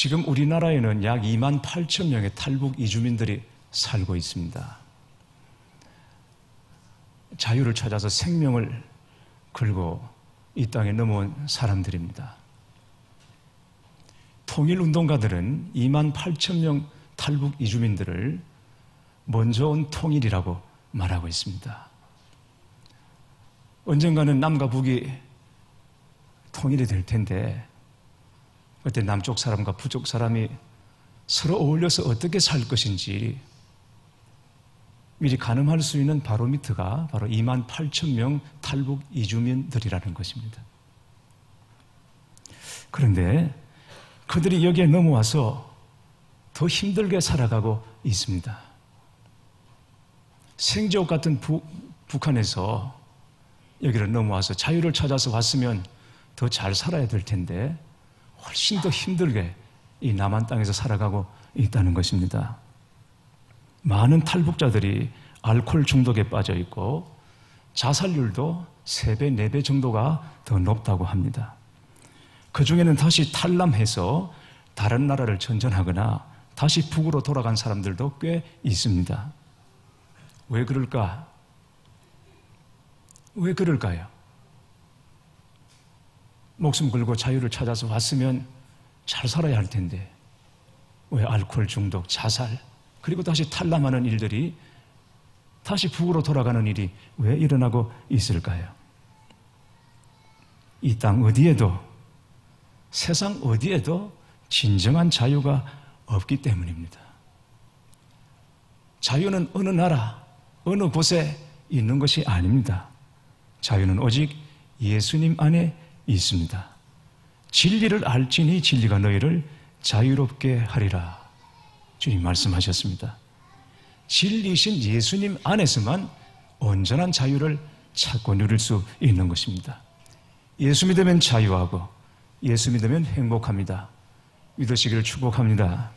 지금 우리나라에는 약 2만 8천 명의 탈북 이주민들이 살고 있습니다. 자유를 찾아서 생명을 걸고 이 땅에 넘어온 사람들입니다. 통일운동가들은 2만 8천 명 탈북 이주민들을 먼저 온 통일이라고 말하고 있습니다. 언젠가는 남과 북이 통일이 될 텐데 그때 남쪽 사람과 북쪽 사람이 서로 어울려서 어떻게 살 것인지 미리 가늠할 수 있는 바로미터가 바로 2만 8천 명 탈북 이주민들이라는 것입니다. 그런데 그들이 여기에 넘어와서 더 힘들게 살아가고 있습니다. 생지옥 같은 북한에서 여기를 넘어와서 자유를 찾아서 왔으면 더 잘 살아야 될 텐데 훨씬 더 힘들게 이 남한 땅에서 살아가고 있다는 것입니다. 많은 탈북자들이 알코올 중독에 빠져 있고 자살률도 3배, 4배 정도가 더 높다고 합니다. 그 중에는 다시 탈남해서 다른 나라를 전전하거나 다시 북으로 돌아간 사람들도 꽤 있습니다. 왜 그럴까? 왜 그럴까요? 목숨 걸고 자유를 찾아서 왔으면 잘 살아야 할 텐데 왜 알코올 중독, 자살, 그리고 다시 탈남하는 일들이 다시 북으로 돌아가는 일이 왜 일어나고 있을까요? 이 땅 어디에도, 세상 어디에도 진정한 자유가 없기 때문입니다. 자유는 어느 나라, 어느 곳에 있는 것이 아닙니다. 자유는 오직 예수님 안에 있습니다. 진리를 알지니 진리가 너희를 자유롭게 하리라. 주님 말씀하셨습니다. 진리이신 예수님 안에서만 온전한 자유를 찾고 누릴 수 있는 것입니다. 예수 믿으면 자유하고 예수 믿으면 행복합니다. 믿으시기를 축복합니다.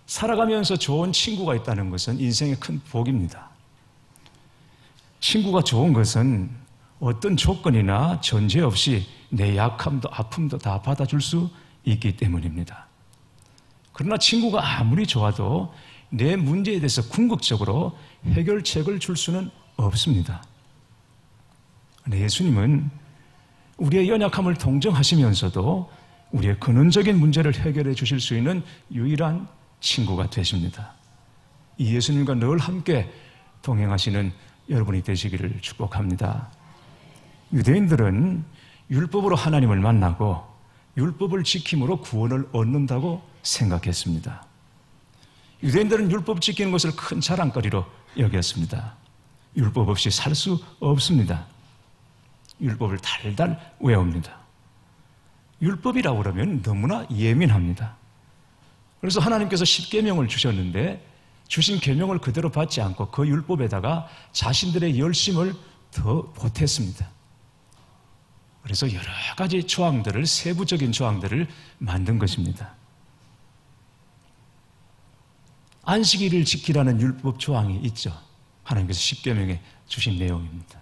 살아가면서 좋은 친구가 있다는 것은 인생의 큰 복입니다. 친구가 좋은 것은 어떤 조건이나 전제 없이 내 약함도 아픔도 다 받아줄 수 있기 때문입니다. 그러나 친구가 아무리 좋아도 내 문제에 대해서 궁극적으로 해결책을 줄 수는 없습니다. 예수님은 우리의 연약함을 동정하시면서도 우리의 근원적인 문제를 해결해 주실 수 있는 유일한 친구가 되십니다. 이 예수님과 늘 함께 동행하시는 여러분이 되시기를 축복합니다. 유대인들은 율법으로 하나님을 만나고 율법을 지킴으로 구원을 얻는다고 생각했습니다. 유대인들은 율법 지키는 것을 큰 자랑거리로 여겼습니다. 율법 없이 살 수 없습니다. 율법을 달달 외웁니다. 율법이라고 그러면 너무나 예민합니다. 그래서 하나님께서 10계명을 주셨는데 주신 계명을 그대로 받지 않고 그 율법에다가 자신들의 열심을 더 보탰습니다. 그래서 여러 가지 조항들을, 세부적인 조항들을 만든 것입니다. 안식일을 지키라는 율법 조항이 있죠. 하나님께서 10계명에 주신 내용입니다.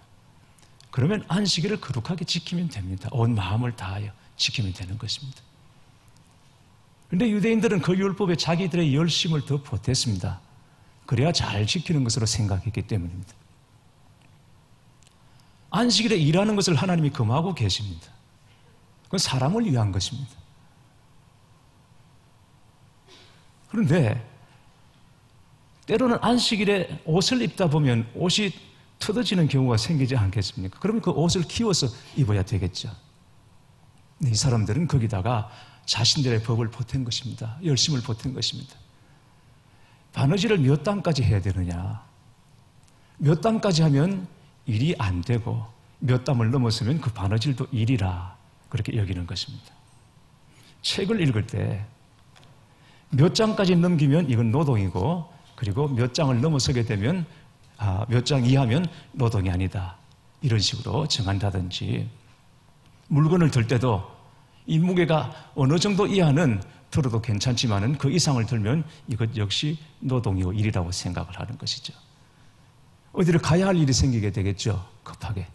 그러면 안식일을 거룩하게 지키면 됩니다. 온 마음을 다하여 지키면 되는 것입니다. 그런데 유대인들은 그 율법에 자기들의 열심을 더 보탰습니다. 그래야 잘 지키는 것으로 생각했기 때문입니다. 안식일에 일하는 것을 하나님이 금하고 계십니다. 그건 사람을 위한 것입니다. 그런데 때로는 안식일에 옷을 입다 보면 옷이 터져지는 경우가 생기지 않겠습니까? 그러면 그 옷을 키워서 입어야 되겠죠. 이 사람들은 거기다가 자신들의 법을 보탠 것입니다. 열심을 보탠 것입니다. 바느질을 몇 단까지 해야 되느냐, 몇 단까지 하면 일이 안 되고 몇 단을 넘어서면 그 바느질도 일이라 그렇게 여기는 것입니다. 책을 읽을 때 몇 장까지 넘기면 이건 노동이고, 그리고 몇 장을 넘어서게 되면 몇 장 이하면 노동이 아니다, 이런 식으로 정한다든지, 물건을 들 때도 이 무게가 어느 정도 이하는 들어도 괜찮지만은 그 이상을 들면 이것 역시 노동이고 일이라고 생각을 하는 것이죠. 어디를 가야 할 일이 생기게 되겠죠, 급하게.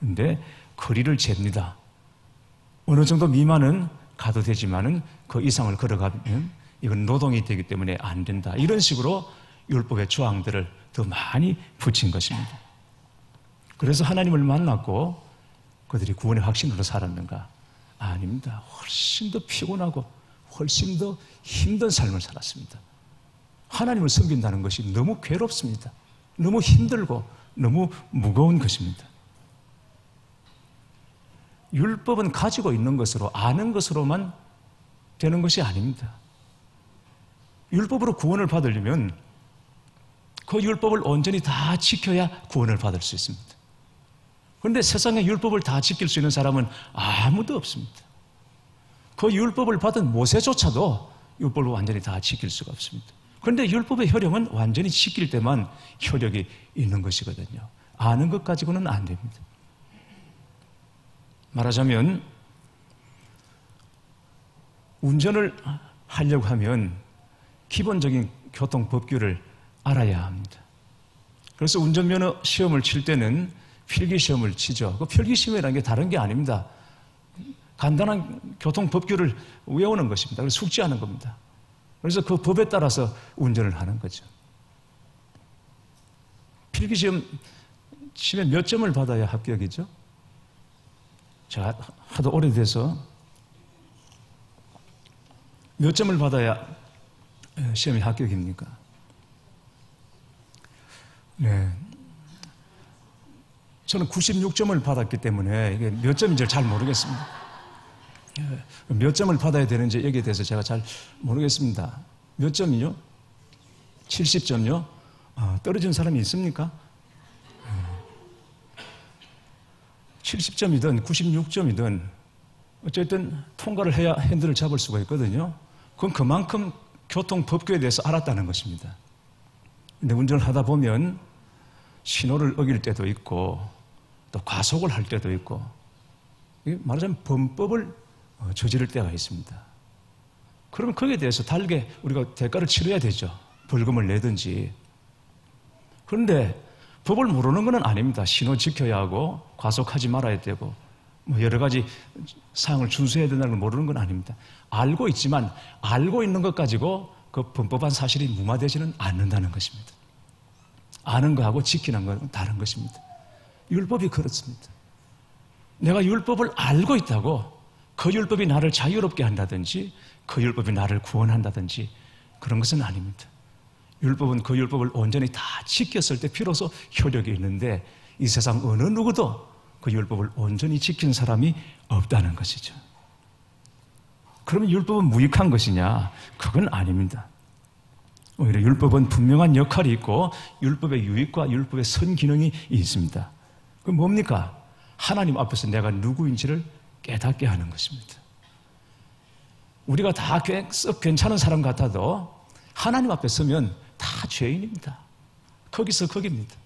근데 거리를 잽니다. 어느 정도 미만은 가도 되지만은 그 이상을 걸어가면 이건 노동이 되기 때문에 안 된다. 이런 식으로 율법의 조항들을 더 많이 붙인 것입니다. 그래서 하나님을 만났고 그들이 구원의 확신으로 살았는가? 아닙니다. 훨씬 더 피곤하고 훨씬 더 힘든 삶을 살았습니다. 하나님을 섬긴다는 것이 너무 괴롭습니다. 너무 힘들고 너무 무거운 것입니다. 율법은 가지고 있는 것으로, 아는 것으로만 되는 것이 아닙니다. 율법으로 구원을 받으려면 그 율법을 온전히 다 지켜야 구원을 받을 수 있습니다. 그런데 세상에 율법을 다 지킬 수 있는 사람은 아무도 없습니다. 그 율법을 받은 모세조차도 율법을 완전히 다 지킬 수가 없습니다. 그런데 율법의 효력은 완전히 지킬 때만 효력이 있는 것이거든요. 아는 것 가지고는 안 됩니다. 말하자면 운전을 하려고 하면 기본적인 교통법규를 알아야 합니다. 그래서 운전면허 시험을 칠 때는 필기시험을 치죠. 그 필기시험이라는 게 다른 게 아닙니다. 간단한 교통법규를 외우는 것입니다. 그래서 숙지하는 겁니다. 그래서 그 법에 따라서 운전을 하는 거죠. 필기시험 치면 몇 점을 받아야 합격이죠? 제가 하도 오래돼서 몇 점을 받아야 시험이 합격입니까? 네. 저는 96점을 받았기 때문에 이게 몇 점인지 잘 모르겠습니다. 몇 점을 받아야 되는지 여기에 대해서 제가 잘 모르겠습니다. 몇 점이요? 70점요? 떨어진 사람이 있습니까? 70점이든 96점이든 어쨌든 통과를 해야 핸들을 잡을 수가 있거든요. 그건 그만큼 교통법규에 대해서 알았다는 것입니다. 근데 운전을 하다 보면 신호를 어길 때도 있고 또 과속을 할 때도 있고 말하자면 범법을 저지를 때가 있습니다. 그러면 거기에 대해서 달게 우리가 대가를 치러야 되죠. 벌금을 내든지. 그런데 법을 모르는 건 아닙니다. 신호 지켜야 하고 과속하지 말아야 되고 뭐 여러 가지 사항을 준수해야 된다는 걸 모르는 건 아닙니다. 알고 있지만 알고 있는 것 가지고 그 범법한 사실이 무마되지는 않는다는 것입니다. 아는 거하고 지키는 건 다른 것입니다. 율법이 그렇습니다. 내가 율법을 알고 있다고 그 율법이 나를 자유롭게 한다든지 그 율법이 나를 구원한다든지 그런 것은 아닙니다. 율법은 그 율법을 온전히 다 지켰을 때 비로소 효력이 있는데 이 세상 어느 누구도 그 율법을 온전히 지킨 사람이 없다는 것이죠. 그러면 율법은 무익한 것이냐? 그건 아닙니다. 오히려 율법은 분명한 역할이 있고 율법의 유익과 율법의 선기능이 있습니다. 그럼 뭡니까? 하나님 앞에서 내가 누구인지를 깨닫게 하는 것입니다. 우리가 다 썩 괜찮은 사람 같아도 하나님 앞에 서면 다 죄인입니다. 거기서 거기입니다.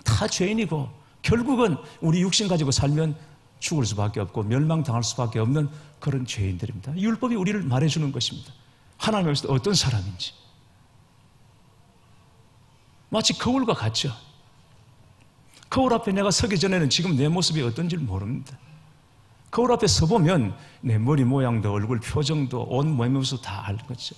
다 죄인이고 결국은 우리 육신 가지고 살면 죽을 수밖에 없고 멸망당할 수밖에 없는 그런 죄인들입니다. 율법이 우리를 말해주는 것입니다. 하나님 앞에서 어떤 사람인지. 마치 거울과 같죠. 거울 앞에 내가 서기 전에는 지금 내 모습이 어떤지 모릅니다. 거울 앞에 서보면 내 머리 모양도 얼굴 표정도 온 몸모습도 다 알 거죠.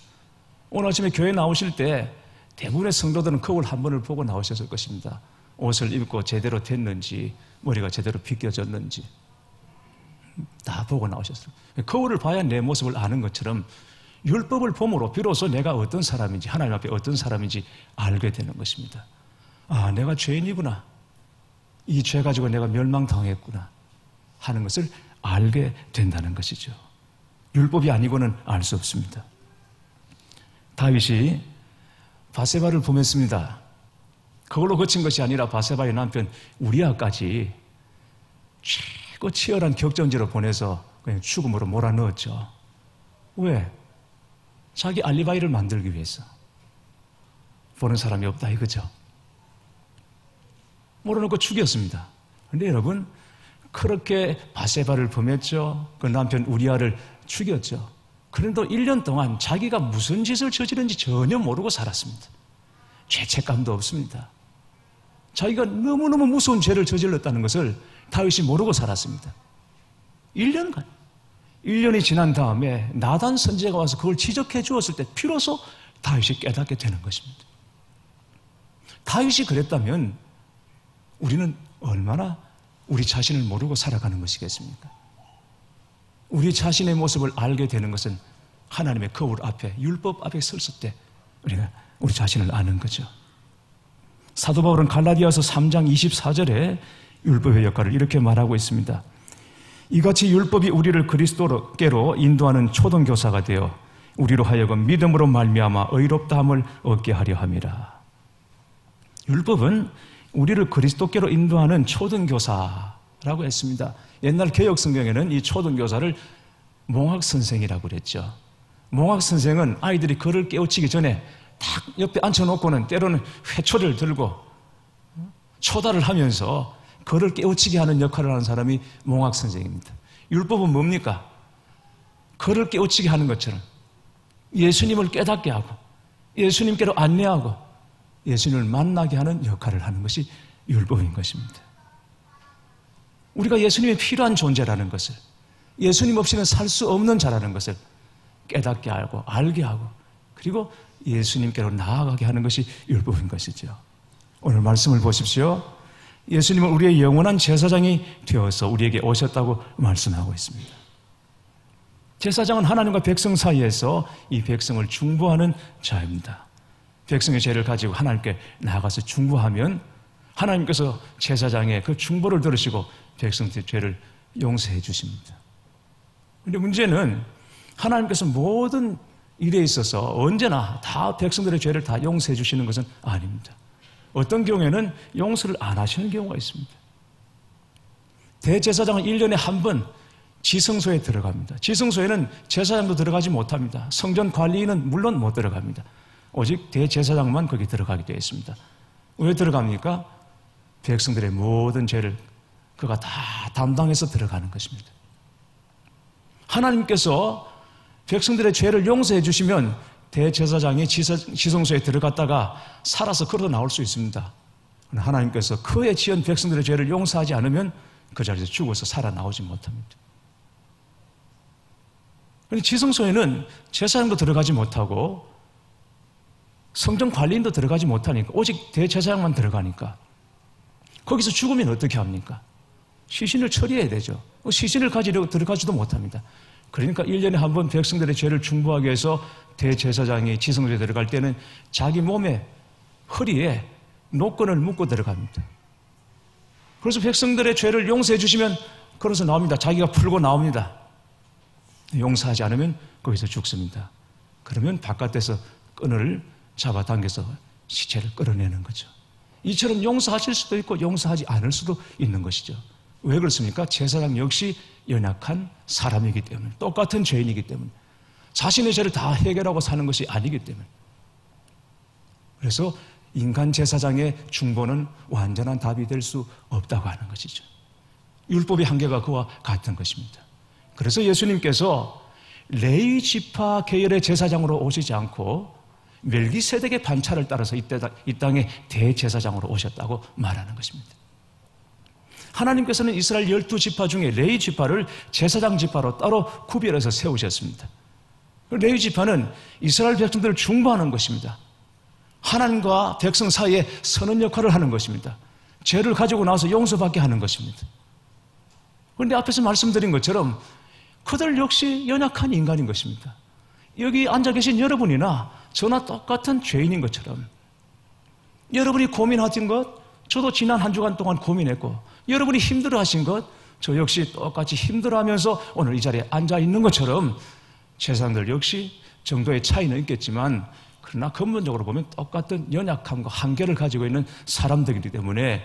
오늘 아침에 교회 나오실 때 대부분의 성도들은 거울 한 번을 보고 나오셨을 것입니다. 옷을 입고 제대로 됐는지 머리가 제대로 빗겨졌는지 다 보고 나오셨어요. 거울을 봐야 내 모습을 아는 것처럼 율법을 봄으로 비로소 내가 어떤 사람인지 하나님 앞에 어떤 사람인지 알게 되는 것입니다. 아, 내가 죄인이구나. 이 죄 가지고 내가 멸망당했구나 하는 것을 알게 된다는 것이죠. 율법이 아니고는 알 수 없습니다. 다윗이 바세바를 보냈습니다. 그걸로 그친 것이 아니라 바세바의 남편 우리아까지 최고 치열한 격전지로 보내서 그냥 죽음으로 몰아넣었죠. 왜? 자기 알리바이를 만들기 위해서. 보는 사람이 없다 이거죠. 몰아넣고 죽였습니다. 그런데 여러분 그렇게 바세바를 범했죠. 그 남편 우리아를 죽였죠. 그런데 1년 동안 자기가 무슨 짓을 저지른지 전혀 모르고 살았습니다. 죄책감도 없습니다. 자기가 너무너무 무서운 죄를 저질렀다는 것을 다윗이 모르고 살았습니다. 1년간. 1년이 지난 다음에 나단 선지자가 와서 그걸 지적해 주었을 때 비로소 다윗이 깨닫게 되는 것입니다. 다윗이 그랬다면 우리는 얼마나 우리 자신을 모르고 살아가는 것이겠습니까? 우리 자신의 모습을 알게 되는 것은 하나님의 거울 앞에, 율법 앞에 섰을 때 우리가 우리 자신을 아는 거죠. 사도 바울은 갈라디아서 3장 24절에 율법의 역할을 이렇게 말하고 있습니다. 이같이 율법이 우리를 그리스도께로 인도하는 초등교사가 되어 우리로 하여금 믿음으로 말미암아 의롭다함을 얻게 하려 함이라. 율법은 우리를 그리스도께로 인도하는 초등교사라고 했습니다. 옛날 개역 성경에는 이 초등교사를 몽학선생이라고 그랬죠. 몽학선생은 아이들이 글을 깨우치기 전에 딱 옆에 앉혀놓고는 때로는 회초리를 들고 초다를 하면서 글을 깨우치게 하는 역할을 하는 사람이 몽학선생입니다. 율법은 뭡니까? 글을 깨우치게 하는 것처럼 예수님을 깨닫게 하고 예수님께로 안내하고 예수님을 만나게 하는 역할을 하는 것이 율법인 것입니다. 우리가 예수님이 필요한 존재라는 것을, 예수님 없이는 살 수 없는 자라는 것을 깨닫게 하고 알게 하고 그리고 예수님께로 나아가게 하는 것이 율법인 것이죠. 오늘 말씀을 보십시오. 예수님은 우리의 영원한 제사장이 되어서 우리에게 오셨다고 말씀하고 있습니다. 제사장은 하나님과 백성 사이에서 이 백성을 중보하는 자입니다. 백성의 죄를 가지고 하나님께 나아가서 중보하면 하나님께서 제사장의 그 중보를 들으시고 백성의 죄를 용서해 주십니다. 그런데 문제는 하나님께서 모든 일에 있어서 언제나 다 백성들의 죄를 다 용서해 주시는 것은 아닙니다. 어떤 경우에는 용서를 안 하시는 경우가 있습니다. 대제사장은 1년에 한 번 지성소에 들어갑니다. 지성소에는 제사장도 들어가지 못합니다. 성전 관리인은 물론 못 들어갑니다. 오직 대제사장만 거기 들어가게 되어 있습니다. 왜 들어갑니까? 백성들의 모든 죄를 그가 다 담당해서 들어가는 것입니다. 하나님께서 백성들의 죄를 용서해 주시면 대제사장이 지성소에 들어갔다가 살아서 걸어 나올 수 있습니다. 하나님께서 그의 지은 백성들의 죄를 용서하지 않으면 그 자리에서 죽어서 살아나오지 못합니다. 지성소에는 제사장도 들어가지 못하고 성전 관리인도 들어가지 못하니까 오직 대제사장만 들어가니까 거기서 죽으면 어떻게 합니까? 시신을 처리해야 되죠. 시신을 가지려고 들어가지도 못합니다. 그러니까 1년에 한 번 백성들의 죄를 중보하기 위해서 대제사장이 지성소에 들어갈 때는 자기 몸에 허리에 노끈을 묶고 들어갑니다. 그래서 백성들의 죄를 용서해 주시면 걸어서 나옵니다. 자기가 풀고 나옵니다. 용서하지 않으면 거기서 죽습니다. 그러면 바깥에서 끈을 잡아당겨서 시체를 끌어내는 거죠. 이처럼 용서하실 수도 있고 용서하지 않을 수도 있는 것이죠. 왜 그렇습니까? 제사장 역시 연약한 사람이기 때문에, 똑같은 죄인이기 때문에, 자신의 죄를 다 해결하고 사는 것이 아니기 때문에. 그래서 인간 제사장의 중보는 완전한 답이 될 수 없다고 하는 것이죠. 율법의 한계가 그와 같은 것입니다. 그래서 예수님께서 레위 지파 계열의 제사장으로 오시지 않고 멜기세덱의 반차를 따라서 이 땅에 대제사장으로 오셨다고 말하는 것입니다. 하나님께서는 이스라엘 12지파 중에 레위 지파를 제사장 지파로 따로 구별해서 세우셨습니다. 레위 지파는 이스라엘 백성들을 중보하는 것입니다. 하나님과 백성 사이에 선언 역할을 하는 것입니다. 죄를 가지고 나와서 용서받게 하는 것입니다. 그런데 앞에서 말씀드린 것처럼 그들 역시 연약한 인간인 것입니다. 여기 앉아 계신 여러분이나 저나 똑같은 죄인인 것처럼 여러분이 고민하신 것 저도 지난 한 주간 동안 고민했고 여러분이 힘들어하신 것 저 역시 똑같이 힘들어하면서 오늘 이 자리에 앉아 있는 것처럼 제사장들 역시 정도의 차이는 있겠지만 그러나 근본적으로 보면 똑같은 연약함과 한계를 가지고 있는 사람들이기 때문에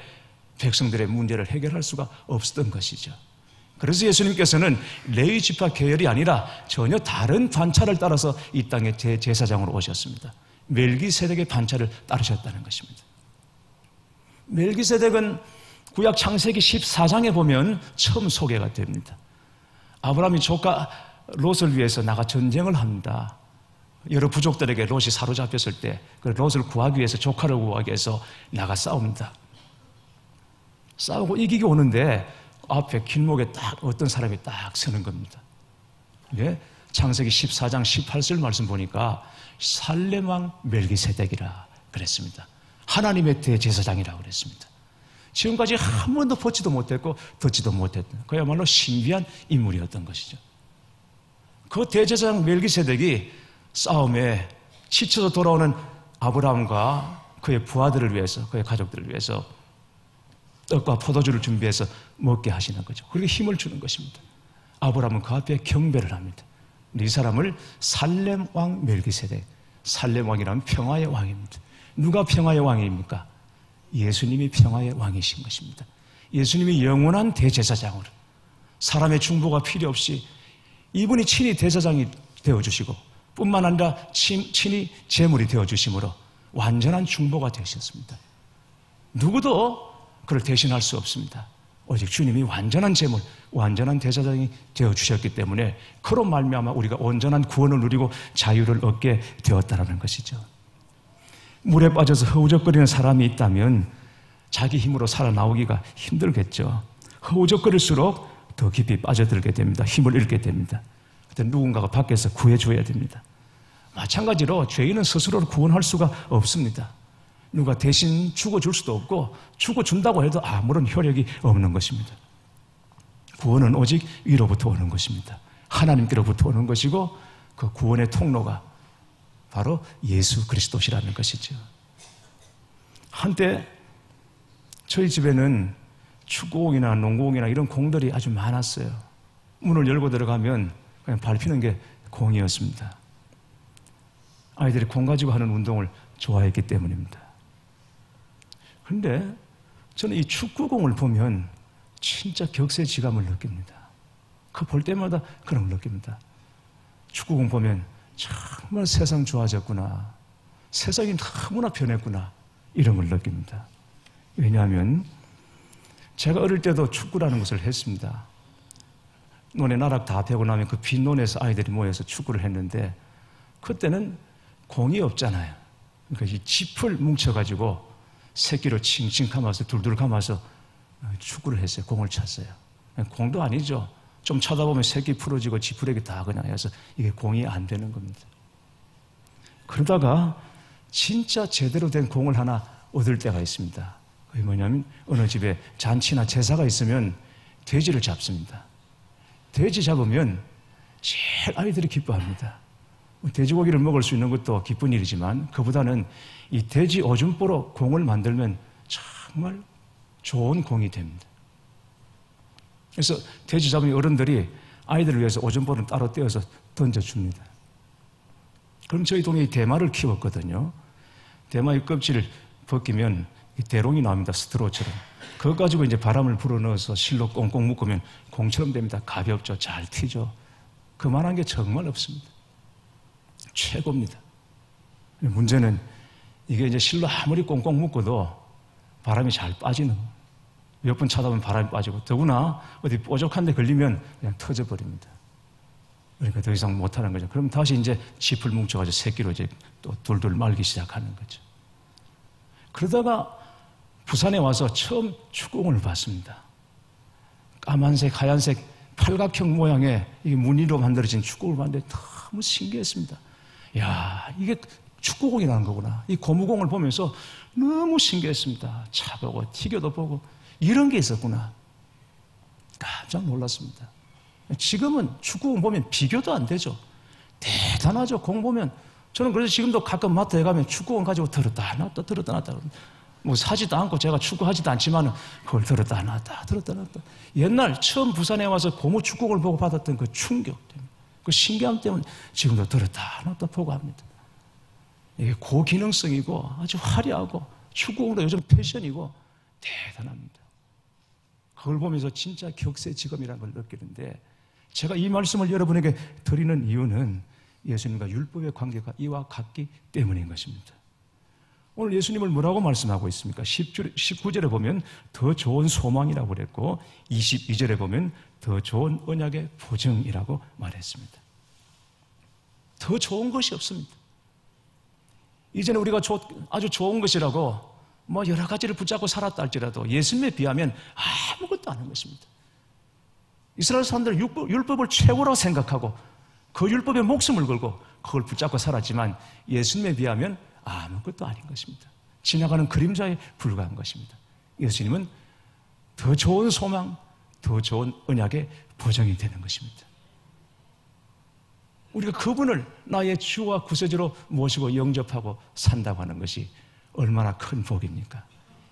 백성들의 문제를 해결할 수가 없었던 것이죠. 그래서 예수님께서는 레위 지파 계열이 아니라 전혀 다른 반차를 따라서 이 땅에 제사장으로 오셨습니다. 멜기세덱의 반차를 따르셨다는 것입니다. 멜기세덱은 구약 창세기 14장에 보면 처음 소개가 됩니다. 아브라함이 조카 롯을 위해서 나가 전쟁을 합니다. 여러 부족들에게 롯이 사로잡혔을 때 그 롯을 구하기 위해서, 조카를 구하기 위해서 나가 싸웁니다. 싸우고 이기기 오는데 앞에 길목에 딱 어떤 사람이 딱 서는 겁니다. 예? 창세기 14장 18절 말씀 보니까 살렘 왕 멜기세덱이라 그랬습니다. 하나님의 대제사장이라고 그랬습니다. 지금까지 한 번도 보지도 못했고 듣지도 못했던 그야말로 신비한 인물이었던 것이죠. 그 대제사장 멜기세덱이 싸움에 지쳐서 돌아오는 아브라함과 그의 부하들을 위해서, 그의 가족들을 위해서 떡과 포도주를 준비해서 먹게 하시는 거죠. 그렇게 힘을 주는 것입니다. 아브라함은 그 앞에 경배를 합니다. 이 사람을 살렘 왕 멜기세덱, 살렘 왕이라면 평화의 왕입니다. 누가 평화의 왕입니까? 예수님이 평화의 왕이신 것입니다. 예수님이 영원한 대제사장으로 사람의 중보가 필요 없이 이분이 친히 대제사장이 되어주시고 뿐만 아니라 친히 제물이 되어주심으로 완전한 중보가 되셨습니다. 누구도 그를 대신할 수 없습니다. 오직 주님이 완전한 제물, 완전한 대제사장이 되어주셨기 때문에 그로 말미암아 우리가 온전한 구원을 누리고 자유를 얻게 되었다는 것이죠. 물에 빠져서 허우적거리는 사람이 있다면 자기 힘으로 살아나오기가 힘들겠죠. 허우적거릴수록 더 깊이 빠져들게 됩니다. 힘을 잃게 됩니다. 그때 누군가가 밖에서 구해줘야 됩니다. 마찬가지로 죄인은 스스로를 구원할 수가 없습니다. 누가 대신 죽어줄 수도 없고 죽어준다고 해도 아무런 효력이 없는 것입니다. 구원은 오직 위로부터 오는 것입니다. 하나님께로부터 오는 것이고 그 구원의 통로가 바로 예수 그리스도시라는 것이죠. 한때 저희 집에는 축구공이나 농구공이나 이런 공들이 아주 많았어요. 문을 열고 들어가면 그냥 밟히는 게 공이었습니다. 아이들이 공 가지고 하는 운동을 좋아했기 때문입니다. 그런데 저는 이 축구공을 보면 진짜 격세지감을 느낍니다. 그 볼 때마다 그런 걸 느낍니다. 축구공 보면 정말 세상 좋아졌구나. 세상이 너무나 변했구나. 이런 걸 느낍니다. 왜냐하면 제가 어릴 때도 축구라는 것을 했습니다. 논에 나락 다 패고 나면 그 빈 논에서 아이들이 모여서 축구를 했는데 그때는 공이 없잖아요. 그러니까 이 짚을 뭉쳐가지고 새끼로 칭칭 감아서 둘둘 감아서 축구를 했어요. 공을 찼어요. 공도 아니죠. 좀 차다 보면 새끼 풀어지고 지푸레기 다 그냥 해서 이게 공이 안 되는 겁니다. 그러다가 진짜 제대로 된 공을 하나 얻을 때가 있습니다. 그게 뭐냐면 어느 집에 잔치나 제사가 있으면 돼지를 잡습니다. 돼지 잡으면 제일 아이들이 기뻐합니다. 돼지고기를 먹을 수 있는 것도 기쁜 일이지만 그보다는 이 돼지 오줌보로 공을 만들면 정말 좋은 공이 됩니다. 그래서 돼지 잡은 어른들이 아이들을 위해서 오줌보를 따로 떼어서 던져줍니다. 그럼 저희 동네에 대마를 키웠거든요. 대마의 껍질을 벗기면 대롱이 나옵니다. 스트로처럼. 그거 가지고 이제 바람을 불어넣어서 실로 꽁꽁 묶으면 공처럼 됩니다. 가볍죠. 잘 튀죠. 그만한 게 정말 없습니다. 최고입니다. 문제는 이게 이제 실로 아무리 꽁꽁 묶어도 바람이 잘 빠지는 거예요. 몇 번 차다 보면 바람이 빠지고 더구나 어디 뾰족한 데 걸리면 그냥 터져버립니다. 그러니까 더 이상 못하는 거죠. 그럼 다시 이제 짚을 뭉쳐가지고 새끼로 이제 또 돌돌 말기 시작하는 거죠. 그러다가 부산에 와서 처음 축구공을 봤습니다. 까만색, 하얀색, 팔각형 모양의 이게 무늬로 만들어진 축구공을 봤는데 너무 신기했습니다. 야, 이게 축구공이라는 거구나. 이 고무공을 보면서 너무 신기했습니다. 차보고 튀겨도 보고 이런 게 있었구나. 깜짝 놀랐습니다. 지금은 축구공 보면 비교도 안 되죠. 대단하죠. 공 보면 저는 그래서 지금도 가끔 마트에 가면 축구공 가지고 들었다 놨다 들었다 놨다 뭐 사지도 않고 제가 축구하지도 않지만 그걸 들었다 놨다 들었다 놨다. 옛날 처음 부산에 와서 고무 축구공을 보고 받았던 그 충격 때문에 그 신기함 때문에 지금도 들었다 놨다 보고 합니다. 이게 고기능성이고 아주 화려하고 축구공도 요즘 패션이고 대단합니다. 그걸 보면서 진짜 격세지감이라는 걸 느끼는데 제가 이 말씀을 여러분에게 드리는 이유는 예수님과 율법의 관계가 이와 같기 때문인 것입니다. 오늘 예수님을 뭐라고 말씀하고 있습니까? 19절에 보면 더 좋은 소망이라고 그랬고 22절에 보면 더 좋은 언약의 보증이라고 말했습니다. 더 좋은 것이 없습니다. 이제는 우리가 아주 좋은 것이라고 뭐 여러 가지를 붙잡고 살았다 할지라도 예수님에 비하면 아무것도 아닌 것입니다. 이스라엘 사람들은 율법을 최고라고 생각하고 그 율법에 목숨을 걸고 그걸 붙잡고 살았지만 예수님에 비하면 아무것도 아닌 것입니다. 지나가는 그림자에 불과한 것입니다. 예수님은 더 좋은 소망, 더 좋은 언약의 보장이 되는 것입니다. 우리가 그분을 나의 주와 구세주로 모시고 영접하고 산다고 하는 것이 얼마나 큰 복입니까?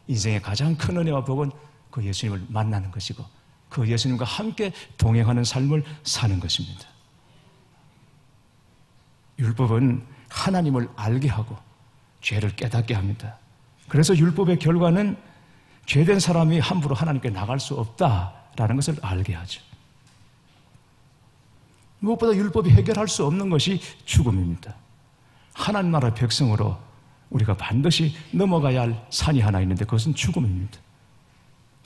인생의 가장 큰 은혜와 복은 그 예수님을 만나는 것이고 그 예수님과 함께 동행하는 삶을 사는 것입니다. 율법은 하나님을 알게 하고 죄를 깨닫게 합니다. 그래서 율법의 결과는 죄된 사람이 함부로 하나님께 나갈 수 없다라는 것을 알게 하죠. 무엇보다 율법이 해결할 수 없는 것이 죽음입니다. 하나님 나라 백성으로 우리가 반드시 넘어가야 할 산이 하나 있는데 그것은 죽음입니다.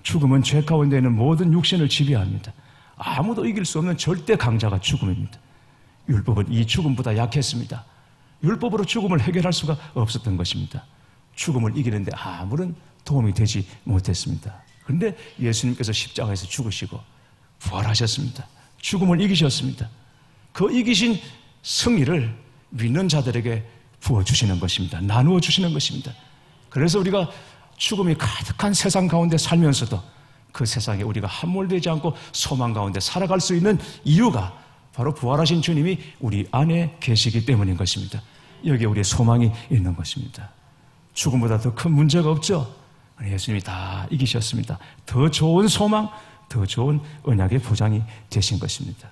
죽음은 죄 가운데 있는 모든 육신을 지배합니다. 아무도 이길 수 없는 절대 강자가 죽음입니다. 율법은 이 죽음보다 약했습니다. 율법으로 죽음을 해결할 수가 없었던 것입니다. 죽음을 이기는데 아무런 도움이 되지 못했습니다. 그런데 예수님께서 십자가에서 죽으시고 부활하셨습니다. 죽음을 이기셨습니다. 그 이기신 승리를 믿는 자들에게 부어주시는 것입니다. 나누어 주시는 것입니다. 그래서 우리가 죽음이 가득한 세상 가운데 살면서도 그 세상에 우리가 함몰되지 않고 소망 가운데 살아갈 수 있는 이유가 바로 부활하신 주님이 우리 안에 계시기 때문인 것입니다. 여기에 우리의 소망이 있는 것입니다. 죽음보다 더 큰 문제가 없죠. 예수님이 다 이기셨습니다. 더 좋은 소망, 더 좋은 언약의 보장이 되신 것입니다.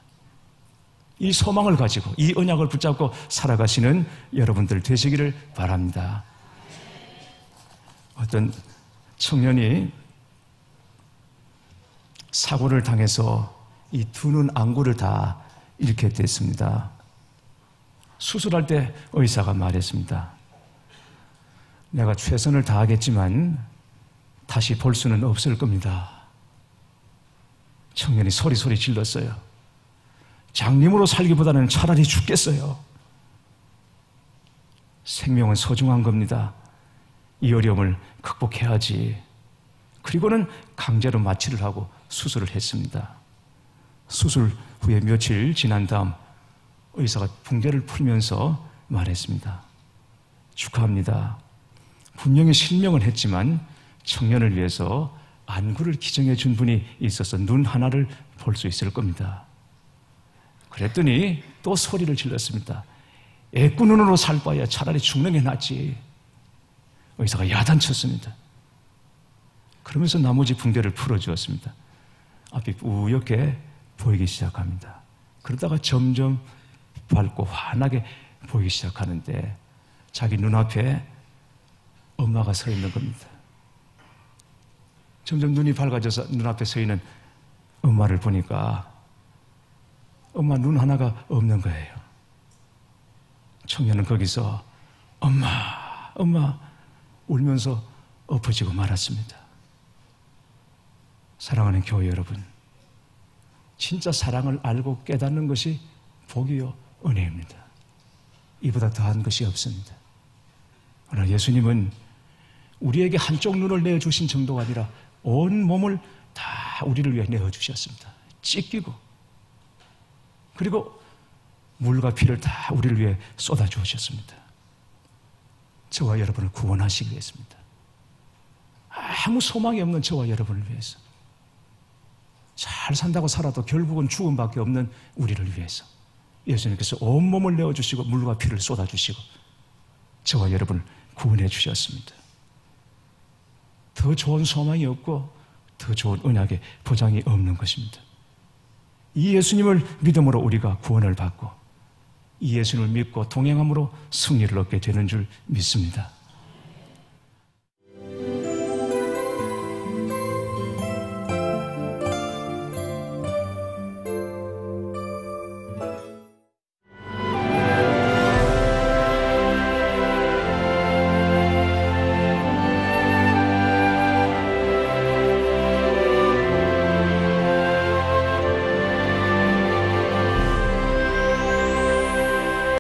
이 소망을 가지고 이 언약을 붙잡고 살아가시는 여러분들 되시기를 바랍니다. 어떤 청년이 사고를 당해서 이 두 눈 안구를 다 잃게 됐습니다. 수술할 때 의사가 말했습니다. 내가 최선을 다하겠지만 다시 볼 수는 없을 겁니다. 청년이 소리 질렀어요. 장님으로 살기보다는 차라리 죽겠어요. 생명은 소중한 겁니다. 이 어려움을 극복해야지. 그리고는 강제로 마취를 하고 수술을 했습니다. 수술 후에 며칠 지난 다음 의사가 붕대를 풀면서 말했습니다. 축하합니다. 분명히 실명은 했지만 청년을 위해서 안구를 기증해 준 분이 있어서 눈 하나를 볼 수 있을 겁니다. 그랬더니 또 소리를 질렀습니다. 애꾸 눈으로 살 바야 차라리 죽는 게 낫지. 의사가 야단쳤습니다. 그러면서 나머지 붕대를 풀어주었습니다. 앞이 뿌옇게 보이기 시작합니다. 그러다가 점점 밝고 환하게 보이기 시작하는데 자기 눈앞에 엄마가 서 있는 겁니다. 점점 눈이 밝아져서 눈앞에 서 있는 엄마를 보니까 엄마 눈 하나가 없는 거예요. 청년은 거기서 엄마 울면서 엎어지고 말았습니다. 사랑하는 교회 여러분, 진짜 사랑을 알고 깨닫는 것이 복이요 은혜입니다. 이보다 더한 것이 없습니다. 그러나 예수님은 우리에게 한쪽 눈을 내어주신 정도가 아니라 온 몸을 다 우리를 위해 내어주셨습니다. 찢기고 그리고 물과 피를 다 우리를 위해 쏟아주셨습니다. 저와 여러분을 구원하시기 위해서입니다. 아무 소망이 없는 저와 여러분을 위해서, 잘 산다고 살아도 결국은 죽음밖에 없는 우리를 위해서 예수님께서 온몸을 내어주시고 물과 피를 쏟아주시고 저와 여러분을 구원해 주셨습니다. 더 좋은 소망이 없고 더 좋은 언약의 보장이 없는 것입니다. 이 예수님을 믿음으로 우리가 구원을 받고 이 예수님을 믿고 동행함으로 승리를 얻게 되는 줄 믿습니다.